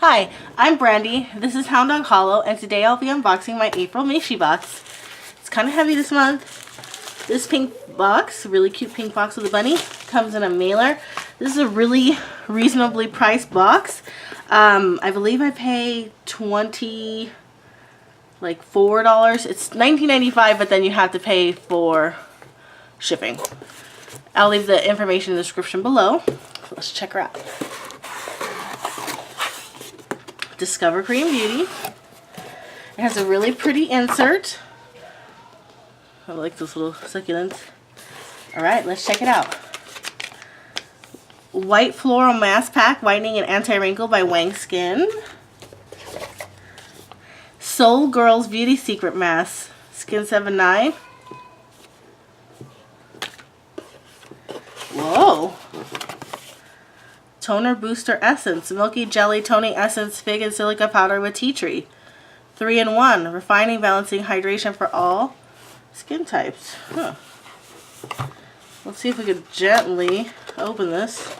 Hi, I'm Brandy. This is Hound Dog Hollow, and today I'll be unboxing my April Mishibox. It's kind of heavy this month. This pink box, really cute pink box with a bunny, comes in a mailer. This is a really reasonably priced box. I believe I pay $4. It's $19.95, but then you have to pay for shipping. I'll leave the information in the description below. So let's check her out. Discover Cream Beauty. It has a really pretty insert. I like those little succulents. Alright, let's check it out. White Floral Mask Pack, Whitening and Anti-Wrinkle by Wang Skin. Soul Girls Beauty Secret Mask, Skin 79. Whoa! Toner Booster Essence, Milky Jelly Toning Essence, Fig and Silica Powder with Tea Tree. 3-in-1, Refining, Balancing, Hydration for all skin types. Huh. Let's see if we could gently open this.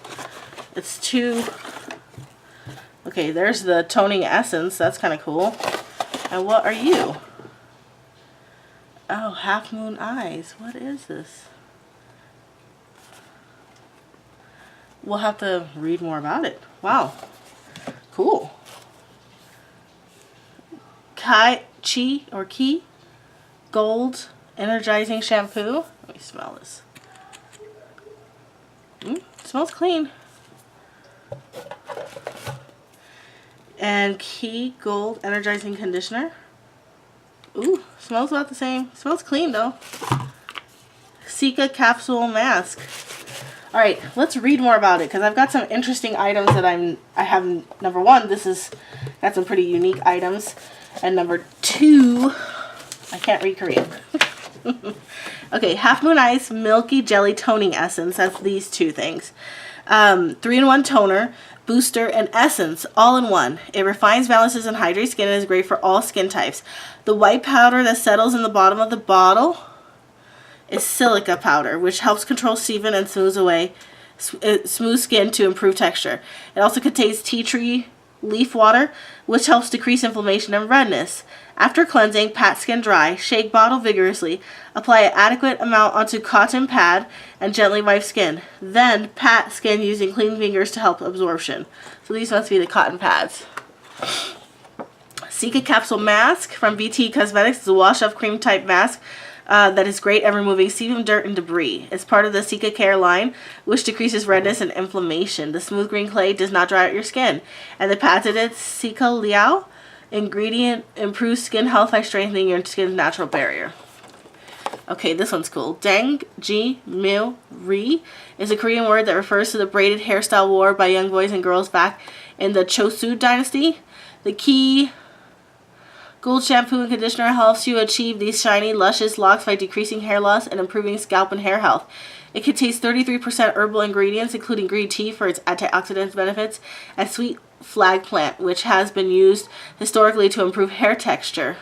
It's two... Okay, there's the Toning Essence. That's kind of cool. And what are you? Oh, Half Moon Eyes. What is this? We'll have to read more about it. Wow. Cool. Key Gold Energizing Shampoo. Let me smell this. It smells clean. And Key Gold Energizing Conditioner. Ooh, smells about the same. Smells clean though. Sika Capsule Mask. Alright, let's read more about it because I've got some interesting items that I have. Number one, this is got some pretty unique items. And number two, I can't read Korean. Okay, Half Moon Eyes Milky Jelly Toning Essence. That's these two things. 3-in-1 toner, booster, and essence all in one. It refines, balances, and hydrates skin and is great for all skin types. The white powder that settles in the bottom of the bottle is silica powder, which helps control sebum and smooth skin to improve texture. It also contains tea tree leaf water, which helps decrease inflammation and redness. After cleansing, pat skin dry, shake bottle vigorously, apply an adequate amount onto cotton pad, and gently wipe skin. Then pat skin using clean fingers to help absorption. So these must be the cotton pads. Sika Capsule Mask from BT Cosmetics is a wash-off cream type mask that is great at removing sebum, dirt, and debris. It's part of the Sika Care line, which decreases redness and inflammation. The smooth green clay does not dry out your skin. And the patented Sika Liao ingredient improves skin health by strengthening your skin's natural barrier. Okay, this one's cool. Dang Ji Mil Ri is a Korean word that refers to the braided hairstyle worn by young boys and girls back in the Chosun dynasty. The key Gold shampoo and conditioner helps you achieve these shiny, luscious locks by decreasing hair loss and improving scalp and hair health. It contains 33% herbal ingredients, including green tea for its antioxidant benefits, and sweet flag plant, which has been used historically to improve hair texture.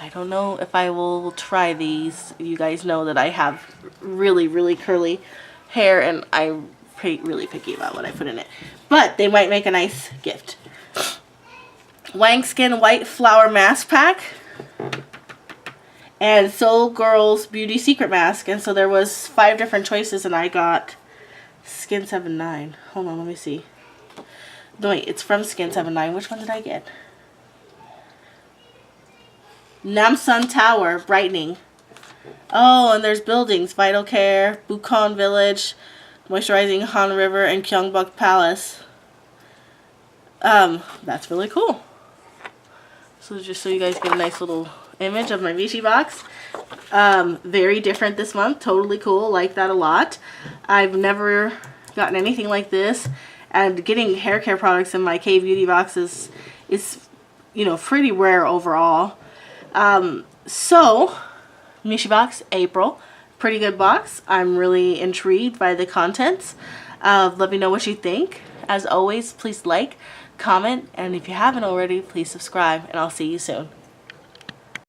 I don't know if I will try these. You guys know that I have really, really curly hair, and I'm really picky about what I put in it. But they might make a nice gift. Wang Skin White Flower Mask Pack and Soul Girls Beauty Secret Mask. And so there was 5 different choices and I got Skin 79. Hold on, let me see. No, wait, it's from Skin 79. Which one did I get? Namsun Tower Brightening. Oh, and there's buildings. Vital Care, Bukon Village, Moisturizing Han River, and Gyeongbuk Palace. That's really cool. So just so you guys get a nice little image of my Mishibox. Very different this month. Totally cool. Like that a lot. I've never gotten anything like this. And getting hair care products in my K-Beauty box is you know, pretty rare overall. So, Mishibox April. Pretty good box. I'm really intrigued by the contents. Let me know what you think. As always, please like, comment, and if you haven't already, please subscribe, and I'll see you soon.